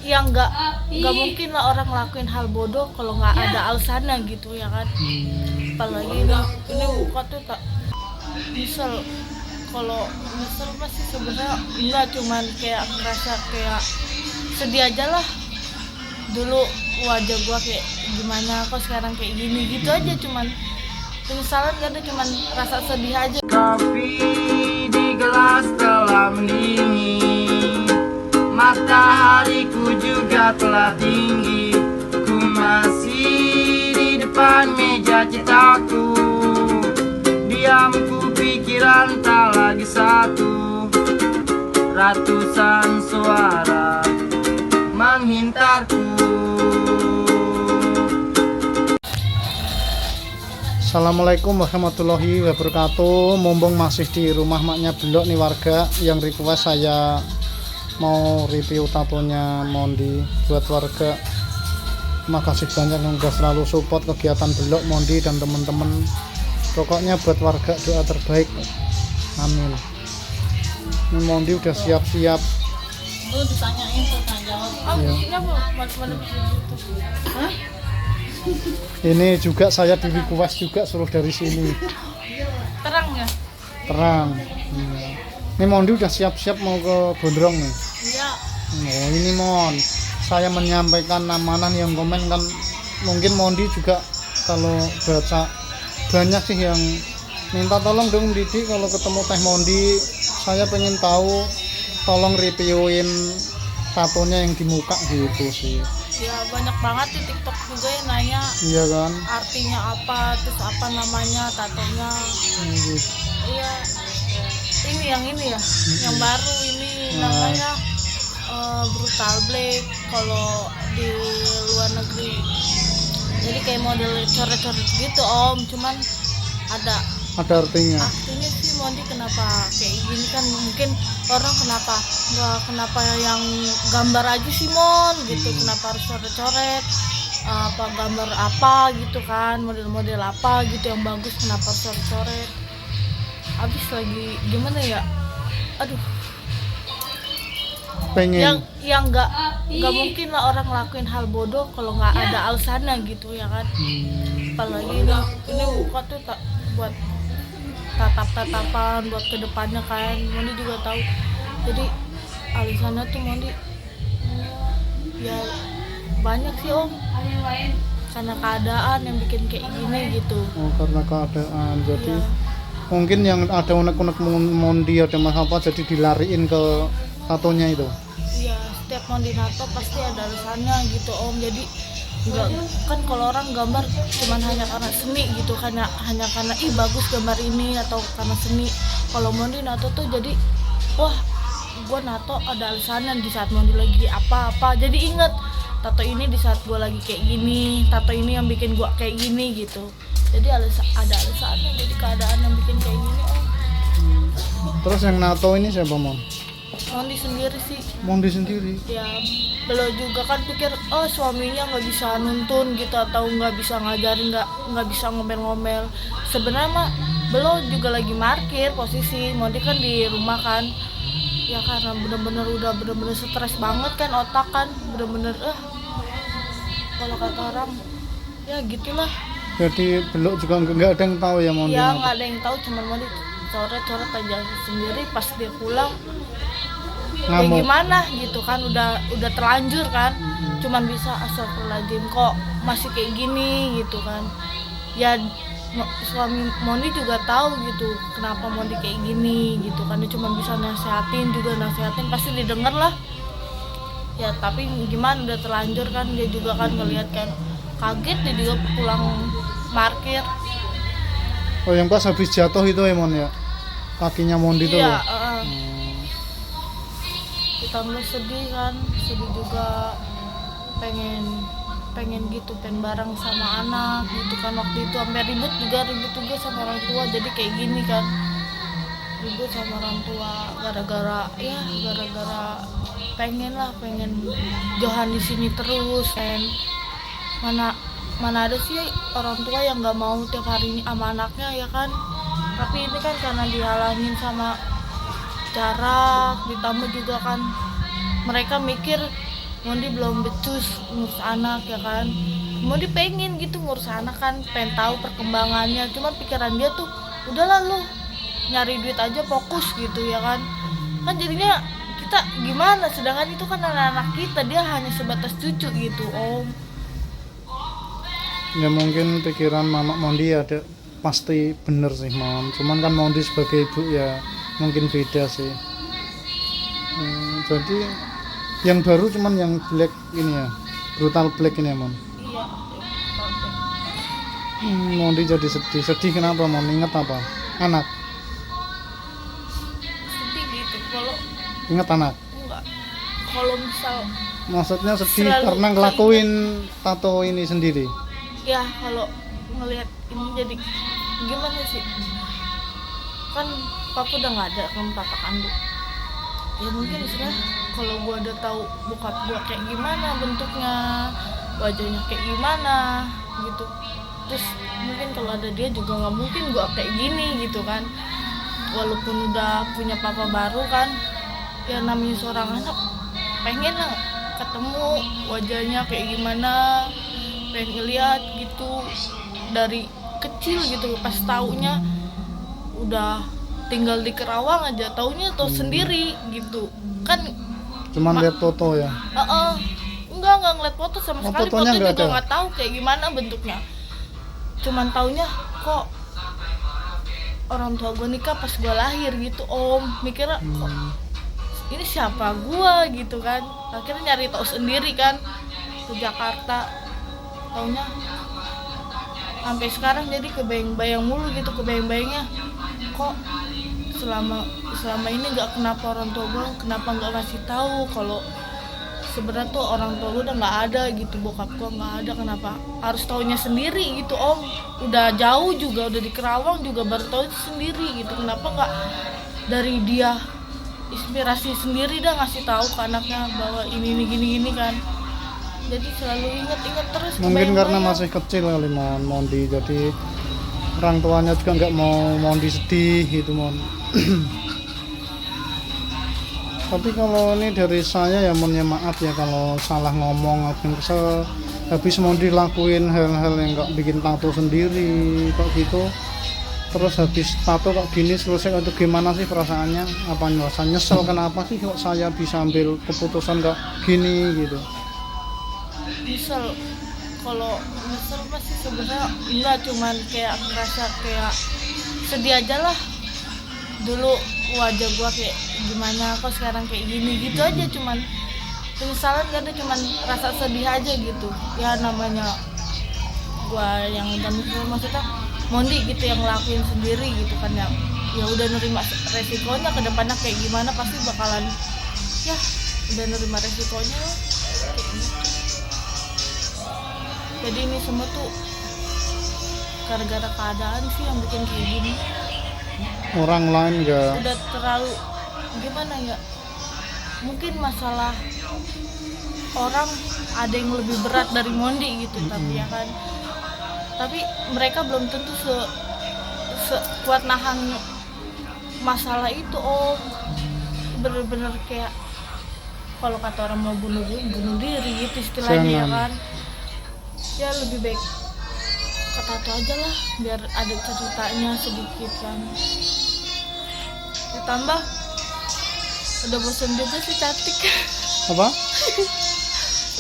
ya nggak mungkin lah orang ngelakuin hal bodoh kalau nggak ada alasannya gitu ya kan. Apalagi ini muka tuh tak misal, kalau misal masih sebenarnya enggak, cuman kayak ngerasa kayak sedih aja lah. Dulu wajah gua kayak gimana, kok sekarang kayak gini gitu aja, cuman penyesalan gak ada, cuman rasa sedih aja. Kopi di gelas telah mendingin, matahariku juga telah tinggi. Ku masih di depan meja cintaku, diamku pikiran tak lagi satu. Ratusan suara menghintarku. Assalamualaikum warahmatullahi wabarakatuh. Mumpung masih di rumah maknya Belok nih warga yang request saya mau review tatonya Mondi buat warga. Makasih banyak yang udah selalu support kegiatan Belok, Mondi dan teman-teman. Pokoknya buat warga doa terbaik. Amin. Ini Mondi udah siap-siap. Lu ditanyain tuh jawab. Iya. Ini apa? Mana Hah? Ini juga saya di request juga suruh dari sini. Terang ya? Terang. Ini Mondi udah siap-siap mau ke Gondrong nih. Iya. Oh, ini Mon, saya menyampaikan amanah yang komen kan, mungkin Mondi juga kalau baca banyak sih yang minta tolong dong Didi kalau ketemu Teh Mondi, saya pengen tahu, tolong reviewin tatonya yang di muka gitu sih. Ya banyak banget di TikTok juga yang nanya Iya kan? artinya apa, terus apa namanya tatonya. Gitu. Iya. Ini ya, yang baru ini namanya Brutal Black kalau di luar negeri. Jadi kayak model coret-coret gitu Om, cuman ada Ada artinya. artinya sih. Mondi kenapa kayak gini kan, mungkin orang kenapa yang gambar aja sih Mon gitu, kenapa harus coret-coret, apa gambar apa gitu kan, model-model apa gitu yang bagus, kenapa harus coret-coret. Abis lagi gimana ya, aduh, Pengen. yang nggak mungkin lah orang ngelakuin hal bodoh kalau nggak ada alasannya gitu ya kan. Apalagi ini muka tuh tak buat tatap-tatapan buat kedepannya kan, Mondi juga tahu. Jadi alasannya tuh Mondi ya banyak sih Om, karena keadaan yang bikin kayak gini gitu. Oh, karena keadaan. Jadi Iya. mungkin yang ada unek-unek Mondi ada masalah apa jadi dilariin ke tatonya itu. Iya, setiap Mondi nato pasti ada alasannya gitu Om. Jadi enggak kan, kalau orang gambar cuman hanya karena seni gitu, hanya karena ih bagus gambar ini atau karena seni. Kalau Mondi nato tuh jadi wah, gua nato ada alasannya di saat Mondi lagi apa-apa. Jadi inget tato ini di saat gua lagi kayak gini, tato ini yang bikin gua kayak gini gitu. Jadi ada alasannya, jadi keadaan yang bikin kayak gini Om. Terus yang nato ini siapa Mon? Mondi sendiri sih. Mondi sendiri. Ya belum juga kan, pikir oh suaminya nggak bisa nuntun gitu atau nggak bisa ngajarin, nggak bisa ngomel-ngomel. Sebenarnya mah belum juga lagi parkir posisi Mondi kan di rumah kan ya, karena bener-bener stres banget kan, otak kan bener-bener kalau kata orang ya gitulah Jadi Belok juga nggak ada yang tahu ya Mondi. ya, nato. nggak ada yang tahu, cuman Mondi coret-coret aja sendiri. Pas dia pulang ya Ngamuk. gimana gitu kan, udah terlanjur kan, cuman bisa astagfirullahaladzim kok masih kayak gini gitu kan. Ya suami Mondi juga tahu gitu kenapa Mondi kayak gini gitu kan, dia cuma bisa nasehatin pasti didengar lah ya, tapi gimana udah terlanjur kan, dia juga kan ngelihat kan, kaget dia juga pulang parkir. Oh, yang pas habis jatuh itu ya Mon ya, kakinya Mondi itu Iya, loh. ditambah sedih kan, sedih juga, pengen gitu, pengen bareng sama anak gitu kan. Waktu itu sampai ribut juga sama orang tua, jadi kayak gini kan, ribut sama orang tua gara-gara pengen Johan di sini terus kan. Mana ada sih orang tua yang nggak mau tiap hari ini sama anaknya ya kan. Tapi ini kan karena dihalangin sama jarak, ditambah juga kan mereka mikir Mondi belum becus ngurus anak ya kan. Mondi pengen gitu ngurus anak kan, pengen tahu perkembangannya, cuma pikiran dia tuh udahlah lu nyari duit aja fokus gitu ya kan. Kan jadinya kita gimana, sedangkan itu kan anak-anak kita, dia hanya sebatas cucu gitu om. Ya mungkin pikiran mama Mondi ada pasti bener sih Mon, cuman kan Mondi sebagai ibu ya mungkin beda sih. Jadi yang baru cuman yang black ini ya, brutal black ini ya Mon. Iya. Mondi jadi sedih kenapa Mon? Ingat apa? Anak. Sedih gitu kalau Ingat anak. enggak, kalau misal Maksudnya sedih Selalu karena ngelakuin tato ini sendiri. ya kalau ngelihat ini jadi gimana sih, kan papa udah nggak ada kan, papa kandung ya. Mungkin istilah kalau gua udah tahu bokap gua kayak gimana bentuknya, wajahnya kayak gimana gitu, terus mungkin kalau ada dia juga nggak mungkin gua kayak gini gitu kan. Walaupun udah punya papa baru kan, ya namanya seorang anak pengen lah ketemu wajahnya kayak gimana, pengen ngeliat gitu dari kecil gitu. Pas taunya udah tinggal di Kerawang aja, taunya tahu sendiri gitu kan. Cuman lihat foto ya. Enggak ngeliat foto sama Oh, sekali, fotonya foto nggak juga ada? nggak tahu kayak gimana bentuknya. Cuman taunya kok orang tua gue nikah pas gue lahir gitu om. Mikirnya kok ini siapa gue gitu kan. Akhirnya nyari tahu sendiri kan ke Jakarta, taunya sampai sekarang jadi kebayang-bayang mulu gitu, kebayang-bayangnya kok selama ini nggak, kenapa orang tua gue kenapa nggak ngasih tahu kalau sebenarnya tuh orang tua gue udah nggak ada gitu, bokap gue nggak ada, kenapa harus taunya sendiri gitu om. Udah jauh juga, udah di Kerawang juga baru tahu itu sendiri gitu. Kenapa nggak dari dia inspirasi sendiri dah ngasih tahu ke anaknya bahwa ini gini kan. Jadi selalu ingat terus. Mungkin karena kebayang-bayang. masih kecil kali Mondi, jadi orang tuanya juga nggak mau Mondi sedih gitu Mon. Tapi kalau ini dari saya ya Mon, ya maaf ya kalau salah ngomong atau kesel. Habis Mondi lakuin hal-hal yang nggak bikin tato sendiri kok gitu. Terus habis tato kok gini selesai, itu gimana sih perasaannya? Apa ngerasa nyesel, kenapa sih kok saya bisa ambil keputusan kok gini gitu? Nyesel, kalau nyesel pasti sebenarnya enggak, cuman kayak ngerasa kayak sedih aja lah. Dulu wajah gua kayak gimana, kok sekarang kayak gini gitu aja. Cuman penyesalan gak ada, cuman rasa sedih aja gitu ya. Namanya gua yang udah mikir, maksudnya Mondi gitu yang ngelakuin sendiri gitu kan, ya udah nerima resikonya ke depannya kayak gimana, pasti bakalan ya udah nerima resikonya lah, kayak gitu. Jadi ini semua tuh gara-gara keadaan sih yang bikin kayak gini. Orang lain nggak. Udah terlalu gimana ya, mungkin masalah orang ada yang lebih berat dari Mondi gitu, tapi ya kan, tapi mereka belum tentu sekuat nahan masalah itu om. Bener-bener kayak kalau kata orang mau bunuh diri gitu istilahnya. Ya kan, ya lebih baik ketato aja lah biar ada ceritanya sedikit kan. Ditambah udah bosen juga sih cantik. Apa?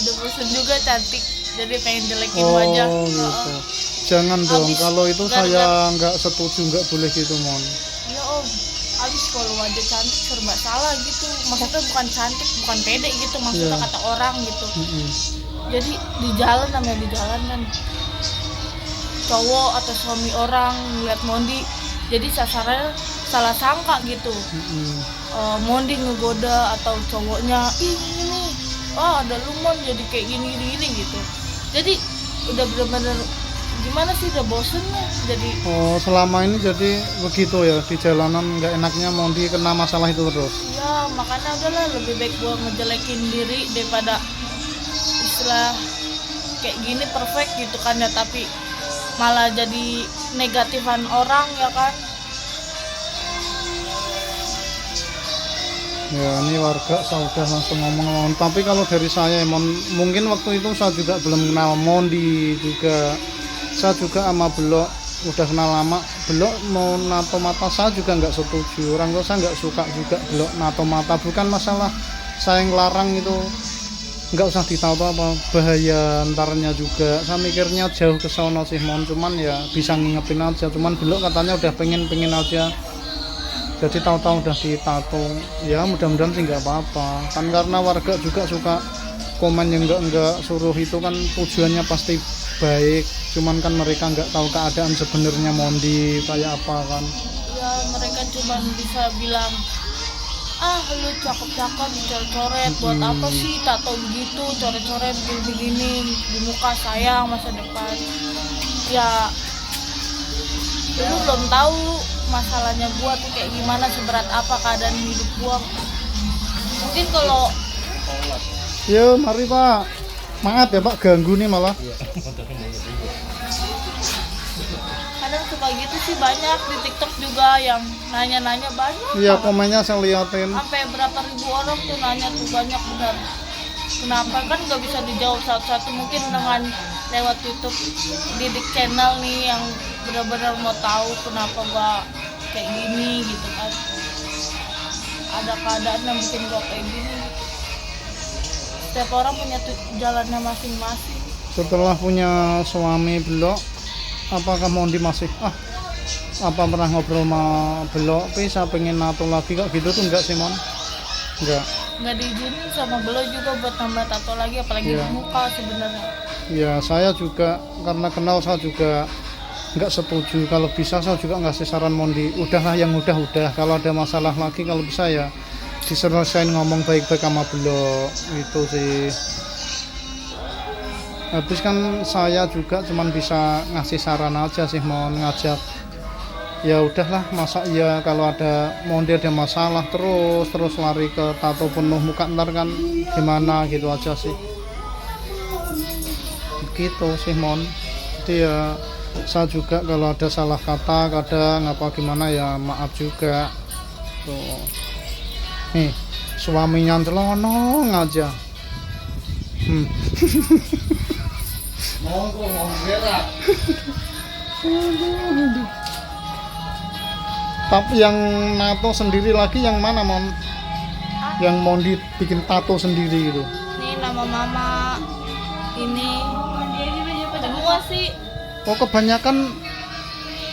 Udah bosen juga cantik, jadi pengen jelekin wajah. Gitu. Jangan dong, Habis kalau itu gara-gara- saya nggak setuju, nggak boleh gitu Mon. Ya om, abis kalau wajah cantik serba salah gitu. Maksudnya bukan cantik, bukan pede gitu, maksudnya Iya. kata orang gitu. Mm-mm. Jadi di jalan, namanya di jalan kan, cowok atau suami orang ngeliat Mondi, jadi sasarannya salah sangka gitu. Mondi ngegoda atau cowoknya, ih ini ada lu Mon jadi kayak gini gitu. Jadi udah bener-bener gimana sih, udah bosen ya. Jadi Oh, selama ini jadi begitu ya, di jalanan nggak enaknya Mondi kena masalah itu terus. ya makanya udahlah, lebih baik gua ngejelekin diri daripada istilah kayak gini perfect gitu kan ya, tapi malah jadi negatifan orang ya kan. Ya ini warga saya udah langsung ngomong, tapi kalau dari saya mungkin waktu itu saya juga belum kenal Mondi juga, saya juga sama Belok udah kenal lama. Belok mau nato mata saya juga nggak setuju, orang tua saya nggak suka juga Belok nato mata, bukan masalah saya yang larang itu, nggak usah ditato apa bahaya ntarnya juga, saya mikirnya jauh ke sono sih Mon, cuman ya bisa ngingetin aja, cuman Belok katanya udah pengen aja, jadi tahu-tahu udah ditato. Ya mudah-mudahan sih nggak apa-apa kan, karena warga juga suka komen yang enggak suruh itu kan tujuannya pasti baik, cuman kan mereka nggak tahu keadaan sebenarnya Mondi kayak apa kan. Ya mereka cuma bisa bilang, ah lu cakep-cakep coret-coret, buat apa sih tato begitu, coret-coret begini di muka sayang masa depan. Ya lu belum tahu masalahnya gua tuh kayak gimana, seberat apa keadaan hidup gua. Mungkin kalau Yo mari Pak, maaf ya Pak ganggu nih malah. kadang suka gitu sih, banyak di TikTok juga yang nanya-nanya banyak. Iya banget. komennya saya liatin. Sampai berapa ribu orang tuh nanya tuh, banyak benar. Kenapa kan nggak bisa dijawab satu-satu, mungkin dengan lewat YouTube Didik Channel nih yang benar-benar mau tahu kenapa gua kayak gini gitu kan, ada keadaan yang bikin gua kayak gini. Setiap orang punya jalannya masing-masing. Setelah punya suami Belok, apakah Mondi masih apa pernah ngobrol sama Belok, saya pengen nato lagi kok gitu tuh enggak sih Mon? Enggak. Nggak diizinin sama Belo juga buat tambah tato lagi, apalagi Iya. di muka sebenarnya. Ya saya juga karena kenal, saya juga nggak setuju. Kalau bisa saya juga ngasih saran Mondi, udahlah yang udah, kalau ada masalah lagi kalau bisa ya diselesaikan, ngomong baik-baik sama Belok itu sih. Habis kan saya juga cuman bisa ngasih saran aja sih, mau ngajak ya udahlah, masa iya kalau ada Mondi ada masalah terus lari ke tato penuh muka, ntar kan gimana gitu aja sih, begitu sih Mon. Jadi ya saya juga kalau ada salah kata kadang apa gimana ya maaf juga tuh. Nih suaminya celonong aja. Mau gerak. Tapi yang nato sendiri lagi yang mana Mon? Yang Mondi bikin tato sendiri itu? Ini nama mama, ini semua sih. Oh kebanyakan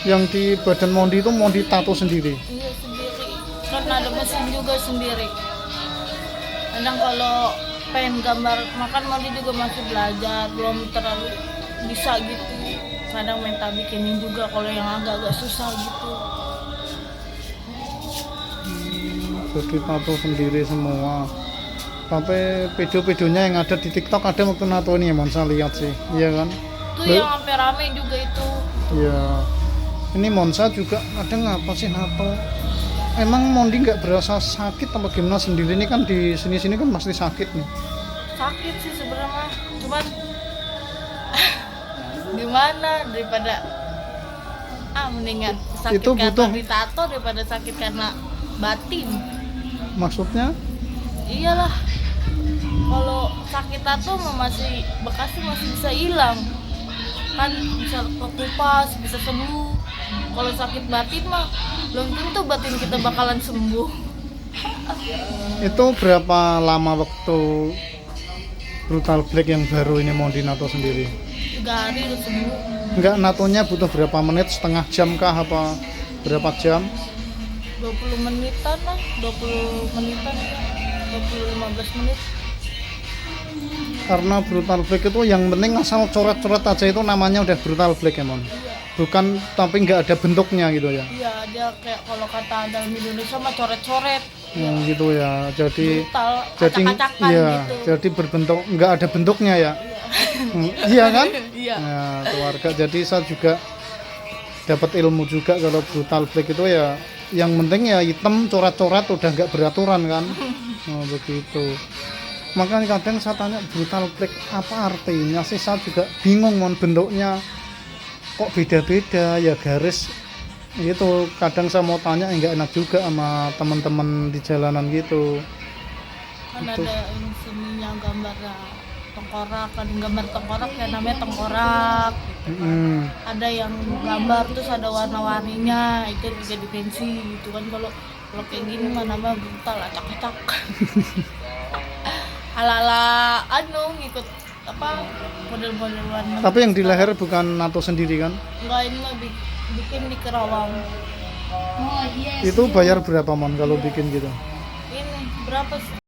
yang di badan Mondi itu Mondi tato sendiri? Iya sendiri, karena ada mesin juga sendiri. Kadang kalau pengen gambar makan, Mondi juga masih belajar, belum terlalu bisa gitu. Kadang minta bikinin juga kalau yang agak-agak susah gitu. Jadi tato sendiri semua. Sampai video-videonya yang ada di TikTok ada waktu nato ini ya Mon, saya lihat sih, iya kan? Itu yang sampai rame juga itu. Iya. Ini Monsa juga kadang apa sih nato? Emang Mondi nggak berasa sakit apa gimana sendiri? Ini kan di sini kan pasti sakit nih. Sakit sih sebenarnya, cuman gimana, daripada mendingan sakit Itu karena butuh- ditato daripada sakit karena batin. Maksudnya? Iyalah, kalau sakit tato mah masih bekasnya masih bisa hilang kan, bisa kekupas, bisa sembuh. Kalau sakit batin mah belum tentu batin kita bakalan sembuh. Itu berapa lama waktu Brutal Black yang baru ini Mondi nato sendiri? 3 hari udah sembuh. Enggak, natonya butuh berapa menit, setengah jam kah apa berapa jam? 20 menitan lah, 20 menitan ya, 15 menit. Karena Brutal Black itu yang penting asal coret-coret aja itu namanya udah Brutal Black ya Mon? Bukan, tapi nggak ada bentuknya gitu ya? Iya, dia kayak kalau kata dalam Indonesia mah coret-coret, Gitu ya, jadi brutal, jadi acak-acakan iya, gitu. jadi berbentuk nggak ada bentuknya ya. Iya kan? Iya. Nah, keluarga, jadi saya juga dapat ilmu juga kalau Brutal Black itu ya yang penting ya hitam coret-coret udah nggak beraturan kan. Begitu. Makanya kadang saya tanya Brutal Black apa artinya sih, saya juga bingung Mon, bentuknya kok beda-beda ya, garis Gitu, kadang saya mau tanya nggak enak juga sama teman-teman di jalanan gitu. Kan Itu. ada yang seninya gambar tengkorak, kan gambar tengkorak ya namanya tengkorak. Mm-mm. Ada yang gambar terus ada warna-warninya, itu juga dimensi gitu kan. Kalau kayak gini mah namanya brutal, acak-acak. Ala-ala anu ngikut apa model-model warna. Tapi yang di leher bukan nato sendiri kan? Enggak, ini mah bikin di Kerawang. Itu bayar berapa mon kalau bikin gitu? Ini berapa sih?